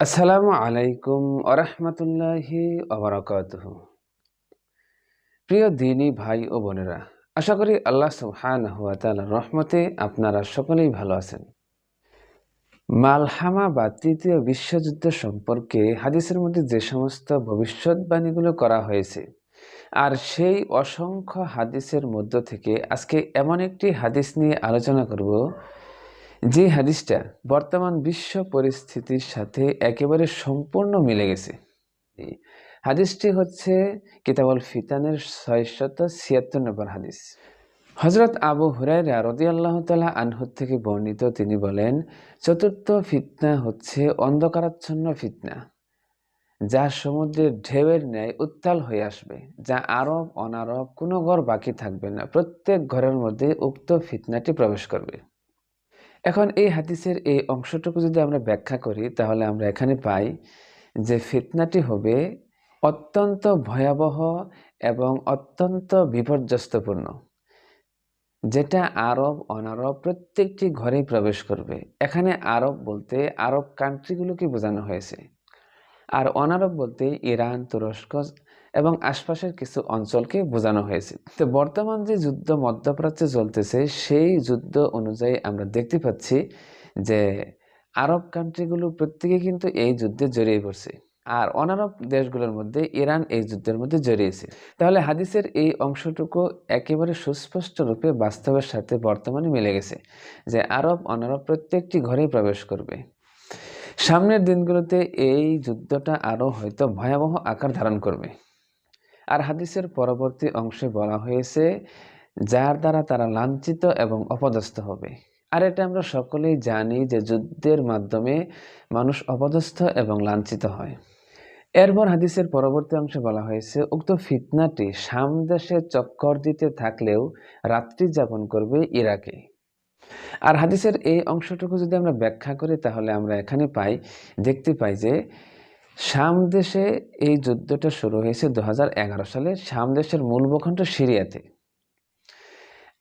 আসসালামু আলাইকুম আরহামতুল্লাহি ওবারাকাতুহু। প্রিয় দিনী ভাই ও বোনেরা, আশা করি আল্লাহ সুবহানাহু ওয়া তাআলার রহমতে আপনারা সকলেই ভালো আছেন। মালহামা বা তৃতীয় বিশ্বযুদ্ধ সম্পর্কে হাদিসের মধ্যে যে সমস্ত ভবিষ্যৎবাণীগুলো করা হয়েছে, আর সেই অসংখ্য হাদিসের মধ্য থেকে আজকে এমন একটি হাদিস নিয়ে আলোচনা করব, যে হাদিসটা বর্তমান বিশ্ব পরিস্থিতির সাথে একেবারে সম্পূর্ণ মিলে গেছে। এই হাদিসটি হচ্ছে কিতাবুল ফিতানের ৬৭৬ নম্বর হাদিস। হযরত আবু হুরায়রা রাদিয়াল্লাহু তাআলা আনহু থেকে বর্ণিত, তিনি বলেন, চতুর্থ ফিতনা হচ্ছে অন্ধকারাচ্ছন্ন ফিতনা, যা সমুদ্রের ঢেউয়ের ন্যায় উত্তাল হয়ে আসবে, যা আরব অনারব কোনো ঘর বাকি থাকবে না, প্রত্যেক ঘরের মধ্যে উক্ত ফিতনাটি প্রবেশ করবে। এখন এই হাদিসের এই অংশটুকু যদি আমরা ব্যাখ্যা করি, তাহলে আমরা এখানে পাই যে ফিতনাটি হবে অত্যন্ত ভয়াবহ এবং অত্যন্ত বিপর্যস্তপূর্ণ, যেটা আরব অনারব প্রত্যেকটি ঘরেই প্রবেশ করবে। এখানে আরব বলতে আরব কান্ট্রিগুলোকে বোঝানো হয়েছে, আর অনারব বলতে ইরান, তুরস্ক এবং আশপাশের কিছু অঞ্চলকে বোঝানো হয়েছে। তো বর্তমান যে যুদ্ধ মধ্যপ্রাচ্যে চলতেছে, সেই যুদ্ধ অনুযায়ী আমরা দেখতে পাচ্ছি যে আরব কান্ট্রিগুলো প্রত্যেকে কিন্তু এই যুদ্ধে জড়িয়ে পড়ছে, আর অনারব দেশগুলোর মধ্যে ইরান এই যুদ্ধের মধ্যে জড়িয়েছে। তাহলে হাদিসের এই অংশটুকু একেবারে সুস্পষ্ট রূপে বাস্তবের সাথে বর্তমানে মিলে গেছে, যে আরব অনারব প্রত্যেকটি ঘরেই প্রবেশ করবে। সামনের দিনগুলোতে এই যুদ্ধটা আরও হয়তো ভয়াবহ আকার ধারণ করবে। আর হাদিসের পরবর্তী অংশে বলা হয়েছে, যার দ্বারা তারা লাঞ্ছিত এবং অপদস্থ হবে। আর এটা আমরা সকলেই জানি যে যুদ্ধের মাধ্যমে মানুষ অপদস্থ এবং লাঞ্ছিত হয়। এরপর হাদিসের পরবর্তী অংশে বলা হয়েছে, উক্ত ফিতনাটি সামদেশে চক্কর দিতে থাকলেও রাত্রি যাপন করবে ইরাকে। আর হাদিসের এই অংশটুকু যদি আমরা ব্যাখ্যা করি, তাহলে আমরা এখানে দেখতে পাই যে শাম দেশে এই যুদ্ধটা শুরু হয়েছে 2011 সালে, শাম দেশের মূল ভূখণ্ড সিরিয়াতে।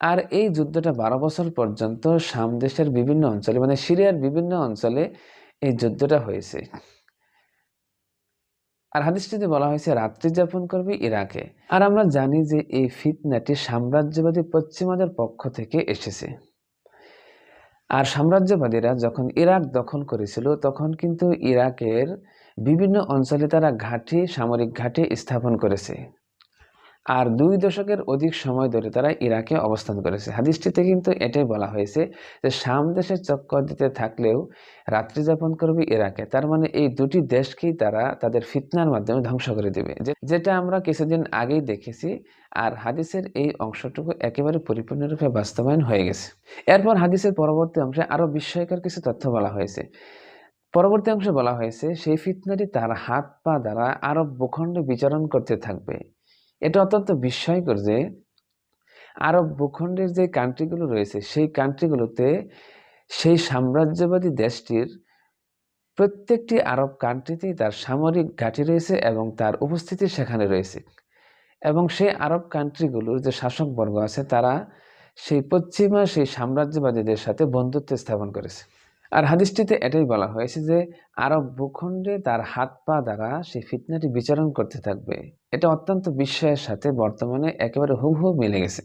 আর এই যুদ্ধটা 12 বছর পর্যন্ত শাম দেশের বিভিন্ন অঞ্চলে, মানে সিরিয়ার বিভিন্ন অঞ্চলে এই যুদ্ধটা হয়েছে। আর হাদিসটিতে বলা হয়েছে রাত্রি যাপন করবে ইরাকে। আর আমরা জানি যে এই ফিতনাটি সাম্রাজ্যবাদী পশ্চিমাদের পক্ষ থেকে এসেছে। আর সাম্রাজ্যবাদীরা যখন ইরাক দখল করেছিল, তখন কিন্তু ইরাকের বিভিন্ন অঞ্চলে তারা সামরিক ঘাঁটি স্থাপন করেছে। আর 2 দশকের অধিক সময় ধরে তারা ইরাকে অবস্থান করেছে। হাদিসটিতে কিন্তু এটাই বলা হয়েছে যে শাম দেশে চক্কর দিতে থাকলেও রাত্রি যাপন করবে ইরাকে। তার মানে এই দুটি দেশকেই তারা তাদের ফিতনার মাধ্যমে ধ্বংস করে দিবে, যেটা আমরা কিছুদিন আগেই দেখেছি। আর হাদিসের এই অংশটুকু একেবারে পরিপূর্ণরূপে বাস্তবায়ন হয়ে গেছে। এরপর হাদিসের পরবর্তী অংশে আরো বিস্ময়কর কিছু তথ্য বলা হয়েছে। পরবর্তী অংশে বলা হয়েছে, সেই ফিতনাটি তার হাত পা দ্বারা আরব ভূখণ্ডে বিচরণ করতে থাকবে। এটা অত্যন্ত বিস্ময়কর যে আরব ভূখণ্ডের যে কান্ট্রিগুলো রয়েছে, সেই কান্ট্রিগুলোতে সেই সাম্রাজ্যবাদী দেশটির প্রত্যেকটি আরব কান্ট্রিতেই তার সামরিক ঘাঁটি রয়েছে এবং তার উপস্থিতি সেখানে রয়েছে। এবং সেই আরব কান্ট্রিগুলোর যে শাসকবর্গ আছে, তারা সেই সাম্রাজ্যবাদীদের সাথে বন্ধুত্ব স্থাপন করেছে। আর হাদিসটিতে এটাই বলা হয়েছে যে আরব ভূখণ্ডে তার হাত পা দ্বারা সেই ফিতনাটি বিচরণ করতে থাকবে। এটা অত্যন্ত বিস্ময়ের সাথে বর্তমানে একেবারে হুবহু মিলে গেছে।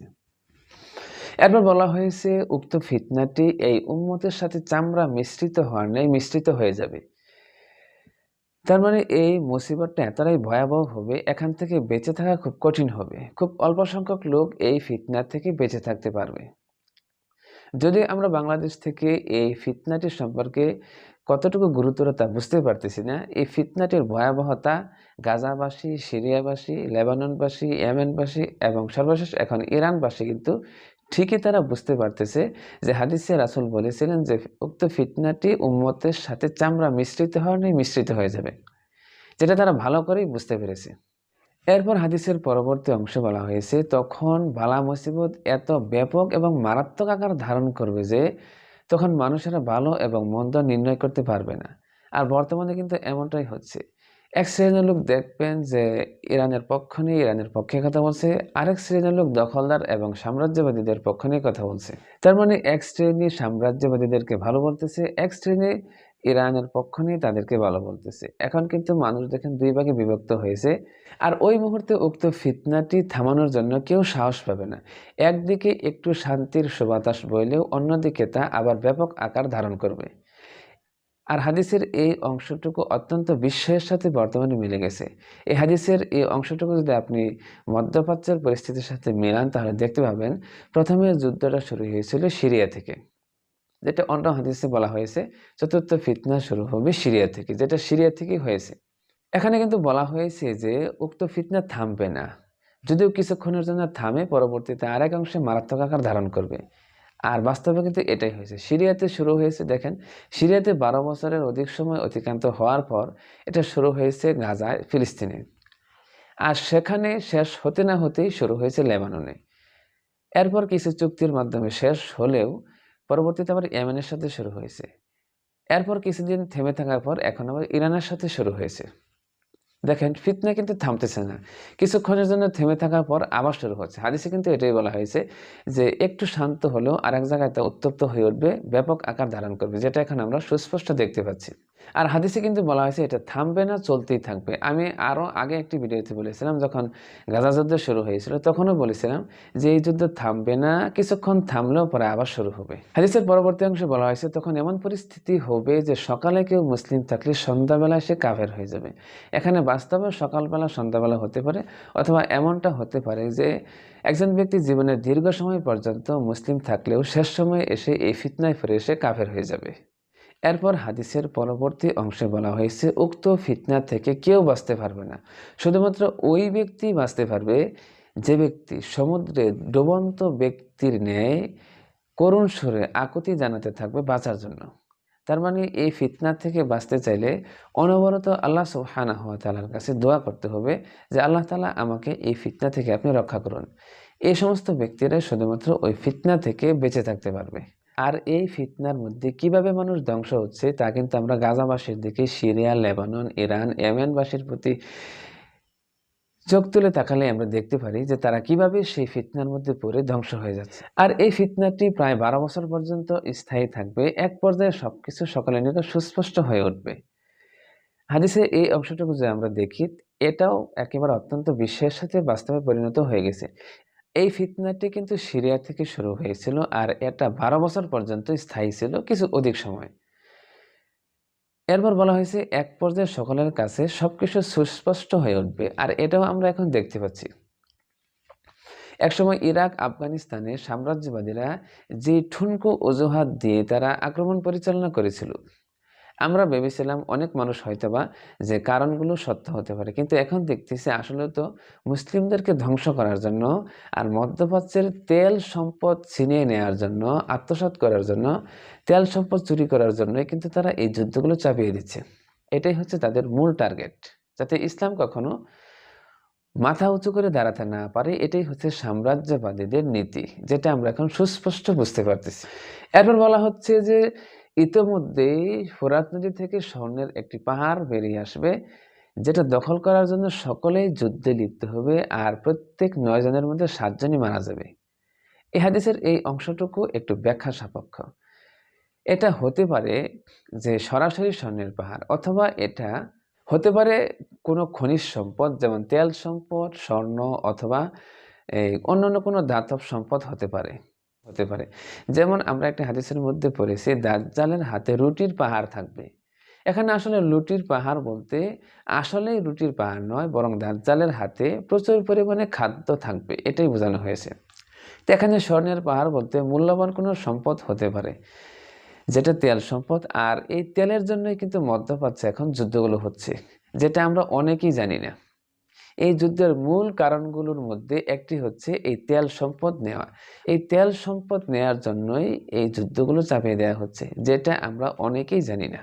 এরপর বলা হয়েছে, উক্ত ফিতনাটি এই উম্মতের সাথে চামড়া মিশ্রিত হওয়ার ন্যায় মিশ্রিত হয়ে যাবে। তার মানে এই মুসিবতটা এতটাই ভয়াবহ হবে, এখান থেকে বেঁচে থাকা খুব কঠিন হবে। খুব অল্প সংখ্যক লোক এই ফিতনা থেকে বেঁচে থাকতে পারবে। যদি আমরা বাংলাদেশ থেকে এই ফিতনাটির সম্পর্কে কতটুকু গুরুতরতা বুঝতে পারতেছি না, এই ফিতনাটির ভয়াবহতা গাজাবাসী, সিরিয়াবাসী, লেবাননবাসী, ইয়েমেনবাসী এবং সর্বশেষ এখন ইরানবাসী কিন্তু ঠিকই তারা বুঝতে পারতেছে যে হাদিসে রাসূল বলেছিলেন যে উক্ত ফিতনাটি উম্মতের সাথে চামড়া মিশ্রিত হওয়ার ন্যায় মিশ্রিত হয়ে যাবে, যেটা তারা ভালো করেই বুঝতে পেরেছে। এরপর হাদিসের পরবর্তী অংশে বলা হয়েছে, তখন বালা মুসিবত এত ব্যাপক এবং মারাত্মক আকার ধারণ করবে যে তখন মানুষেরা ভালো এবং মন্দ নির্ণয় করতে পারবে না। আর বর্তমানে কিন্তু এমনটাই হচ্ছে। এক শ্রেণীর লোক দেখবেন যে ইরানের পক্ষ নিয়ে, ইরানের পক্ষে কথা বলছে, আরেক শ্রেণীর লোক দখলদার এবং সাম্রাজ্যবাদীদের পক্ষ নিয়ে কথা বলছে। তার মানে এক শ্রেণী সাম্রাজ্যবাদীদেরকে ভালো বলতেছে, এক শ্রেণী ইরানের পক্ষ নিয়ে তাদেরকে ভালো বলতেছে। এখন কিন্তু মানুষ দেখেন ২ ভাগে বিভক্ত হয়েছে। আর ওই মুহূর্তে উক্ত ফিতনাটি থামানোর জন্য কেউ সাহস পাবে না। একদিকে একটু শান্তির সুবাতাস বইলেও অন্যদিকে তা আবার ব্যাপক আকার ধারণ করবে। আর হাদিসের এই অংশটুকু অত্যন্ত বিস্ময়ের সাথে বর্তমানে মিলে গেছে। এই হাদিসের এই অংশটুকু যদি আপনি মধ্যপ্রাচ্যের পরিস্থিতির সাথে মেলান তাহলে দেখতে পাবেন প্রথমে যুদ্ধটা শুরু হয়েছিল সিরিয়া থেকে। যেটা অন্য হাদিসে বলা হয়েছে চতুর্থ ফিতনা শুরু হবে সিরিয়া থেকে, যেটা সিরিয়া থেকেই হয়েছে। এখানে কিন্তু বলা হয়েছে যে উক্ত ফিতনা থামবে না। যদিও কিছুক্ষণের জন্য থামে, পরবর্তীতে আরেক অংশে মারাত্মক আকার ধারণ করবে। আর বাস্তবে কিন্তু এটাই হয়েছে। সিরিয়াতে শুরু হয়েছে দেখেন, সিরিয়াতে ১২ বছরের অধিক সময় অতিক্রান্ত হওয়ার পর এটা শুরু হয়েছে গাজায়, ফিলিস্তিনে। আর সেখানে শেষ হতে না হতেই শুরু হয়েছে লেবাননে। এরপর কিছু চুক্তির মাধ্যমে শেষ হলেও পরবর্তীতে আবার ইয়েমেনের সাথে শুরু হয়েছে। এরপর কিছুদিন থেমে থাকার পর এখন আবার ইরানের সাথে শুরু হয়েছে। দেখেন ফিতনা কিন্তু থামতেছে না। কিছুক্ষণের জন্য থেমে থাকার পর আবার শুরু হচ্ছে। হাদিসে কিন্তু এটাই বলা হয়েছে যে একটু শান্ত হলেও আরেক জায়গায় তা উত্তপ্ত হয়ে উঠবে, ব্যাপক আকার ধারণ করবে, যেটা এখন আমরা সুস্পষ্ট দেখতে পাচ্ছি। আর হাদিসে কিন্তু বলা হয়েছে এটা থামবে না, চলতেই থাকবে। আমি আরও আগে একটি ভিডিওতে বলেছিলাম, যখন গাজা যুদ্ধ শুরু হয়েছিল তখনও বলেছিলাম যে এই যুদ্ধ থামবে না, কিছুক্ষণ থামলেও পরে আবার শুরু হবে। হাদিসের পরবর্তী অংশে বলা হয়েছে তখন এমন পরিস্থিতি হবে যে সকালে কেউ মুসলিম থাকলে সন্ধ্যাবেলায় সে কাফের হয়ে যাবে। এখানে বাস্তবে সকালবেলা সন্ধ্যাবেলা হতে পারে, অথবা এমনটা হতে পারে যে একজন ব্যক্তি জীবনের দীর্ঘ সময় পর্যন্ত মুসলিম থাকলেও শেষ সময়ে এসে এই ফিতনায় ফিরে এসে কাফের হয়ে যাবে। এরপর হাদিসের পরবর্তী অংশে বলা হয়েছে উক্ত ফিতনা থেকে কেউ বাঁচতে পারবে না, শুধুমাত্র ওই ব্যক্তি বাঁচতে পারবে যে ব্যক্তি সমুদ্রে ডুবন্ত ব্যক্তির ন্যায় করুণ সুরে আকুতি জানাতে থাকবে বাঁচার জন্য। তার মানে এই ফিতনা থেকে বাঁচতে চাইলে অনবরত আল্লাহ সুবহানাহু ওয়া তাআলার কাছে দোয়া করতে হবে যে আল্লাহ তাআলা আমাকে এই ফিতনা থেকে আপনি রক্ষা করুন। এই সমস্ত ব্যক্তিরা শুধুমাত্র ওই ফিতনা থেকে বেঁচে থাকতে পারবে। আর এই ফিতনার মধ্যে কিভাবে মানুষ ধ্বংস হচ্ছে তা কিন্তু আমরা গাজাবাসীর দিকে, সিরিয়া, লেবানন, ইরান, ইয়েমেনবাসীর প্রতি চোখ তুলে তাকালে আমরা দেখতে পারি যে তারা কিভাবে সেই ফিতনার মধ্যে পড়ে ধ্বংস হয়ে যাচ্ছে। আর এই ফিতনাটি প্রায় ১২ বছর পর্যন্ত স্থায়ী থাকবে। এক পর্যায়ে সবকিছু সকলের নিকট সুস্পষ্ট হয়ে উঠবে। হাদিসে এই অংশটুকু যে আমরা দেখি, এটাও একেবারে অত্যন্ত বিস্ময়ের সাথে বাস্তবে পরিণত হয়ে গেছে। এই ফিতনাটি কিন্তু সিরিয়া থেকে শুরু হয়েছিল, আর এটা ১২ বছর পর্যন্ত স্থায়ী ছিল, কিছু অধিক সময়। এরপর বলা হয়েছে এক পর্যায়ে সকলের কাছে সবকিছু সুস্পষ্ট হয়ে উঠবে, আর এটাও আমরা এখন দেখতে পাচ্ছি। একসময় ইরাক, আফগানিস্তানে সাম্রাজ্যবাদীরা যে ঠুনকো অজুহাত দিয়ে তারা আক্রমণ পরিচালনা করেছিল, আমরা ভেবেছিলাম অনেক মানুষ হয়তোবা যে কারণগুলো সত্য হতে পারে, কিন্তু এখন দেখতেছি আসলে তো মুসলিমদেরকে ধ্বংস করার জন্য আর মধ্যপ্রাচ্যের তেল সম্পদ ছিনিয়ে নেওয়ার জন্য, আত্মসাৎ করার জন্য, তেল সম্পদ চুরি করার জন্যই কিন্তু তারা এই যুদ্ধগুলো চাপিয়ে দিচ্ছে। এটাই হচ্ছে তাদের মূল টার্গেট, যাতে ইসলাম কখনো মাথা উঁচু করে দাঁড়াতে না পারে। এটাই হচ্ছে সাম্রাজ্যবাদীদের নীতি, যেটা আমরা এখন সুস্পষ্ট বুঝতে পারতেছি। এরপর বলা হচ্ছে যে ইতোমধ্যেই ফোরাত নদী থেকে স্বর্ণের একটি পাহাড় বেরিয়ে আসবে, যেটা দখল করার জন্য সকলেই যুদ্ধে লিপ্ত হবে, আর প্রত্যেক ৯ জনের মধ্যে ৭ জনই মারা যাবে। এই হাদিসের এই অংশটুকু একটু ব্যাখ্যা সাপেক্ষ। এটা হতে পারে যে সরাসরি স্বর্ণের পাহাড়, অথবা এটা হতে পারে কোনো খনিজ সম্পদ, যেমন তেল সম্পদ, স্বর্ণ, অথবা অন্যান্য কোনো ধাতব সম্পদ হতে পারে। যেমন আমরা একটা হাদিসের মধ্যে পড়েছি দাজ্জালের হাতে রুটির পাহাড় থাকবে। এখানে আসলে রুটির পাহাড় বলতে আসলেই রুটির পাহাড় নয়, বরং দাজ্জালের হাতে প্রচুর পরিমাণে খাদ্য থাকবে, এটাই বোঝানো হয়েছে। তো এখানে স্বর্ণের পাহাড় বলতে মূল্যবান কোনো সম্পদ হতে পারে, যেটা তেল সম্পদ। আর এই তেলের জন্যই কিন্তু মধ্যপ্রাচ্যে এখন যুদ্ধগুলো হচ্ছে, যেটা আমরা অনেকেই জানি না। এই যুদ্ধের মূল কারণগুলোর মধ্যে একটি হচ্ছে এই তেল সম্পদ নেওয়া। এই তেল সম্পদ নেওয়ার জন্যই এই যুদ্ধগুলো চাপিয়ে দেওয়া হচ্ছে, যেটা আমরা অনেকেই জানি না।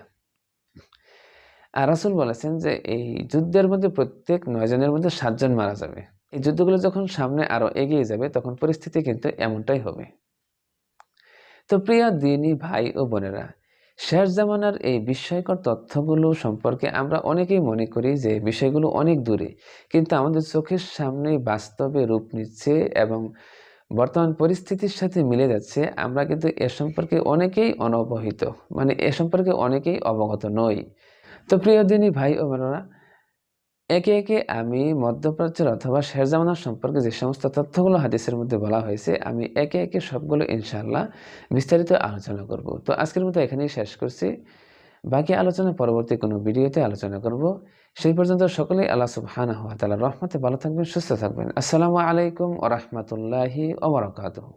আর রাসূল বলেছেন যে এই যুদ্ধের মধ্যে প্রত্যেক ৯ জনের মধ্যে ৭ জন মারা যাবে। এই যুদ্ধগুলো যখন সামনে আরো এগিয়ে যাবে তখন পরিস্থিতি কিন্তু এমনটাই হবে। তো প্রিয় দিনী ভাই ও বোনেরা, শেষ জামানার এই বিস্ময়কর তথ্যগুলো সম্পর্কে আমরা অনেকেই মনে করি যে বিষয়গুলো অনেক দূরে, কিন্তু আমাদের চোখের সামনেই বাস্তবে রূপ নিচ্ছে এবং বর্তমান পরিস্থিতির সাথে মিলে যাচ্ছে, আমরা কিন্তু এ সম্পর্কে অনেকেই অনবহিত, মানে এ সম্পর্কে অনেকেই অবগত নই। তো প্রিয় দিনী ভাই ও বোনেরা, একে একে আমি মধ্যপ্রাচ্যের অথবা শেষ জামানার সম্পর্কে যে সমস্ত তথ্যগুলো হাদিসের মধ্যে বলা হয়েছে, আমি একে একে সবগুলো ইনশাআল্লাহ বিস্তারিত আলোচনা করব। তো আজকের মতো এখানেই শেষ করছি। বাকি আলোচনা পরবর্তী কোনো ভিডিওতে আলোচনা করব। সেই পর্যন্ত সকলেই আল্লাহ সুবহানাহু ওয়া তাআলার রহমতে ভালো থাকবেন, সুস্থ থাকবেন। আসসালামু আলাইকুম ওয়া রাহমাতুল্লাহি ওয়া বারাকাতুহু।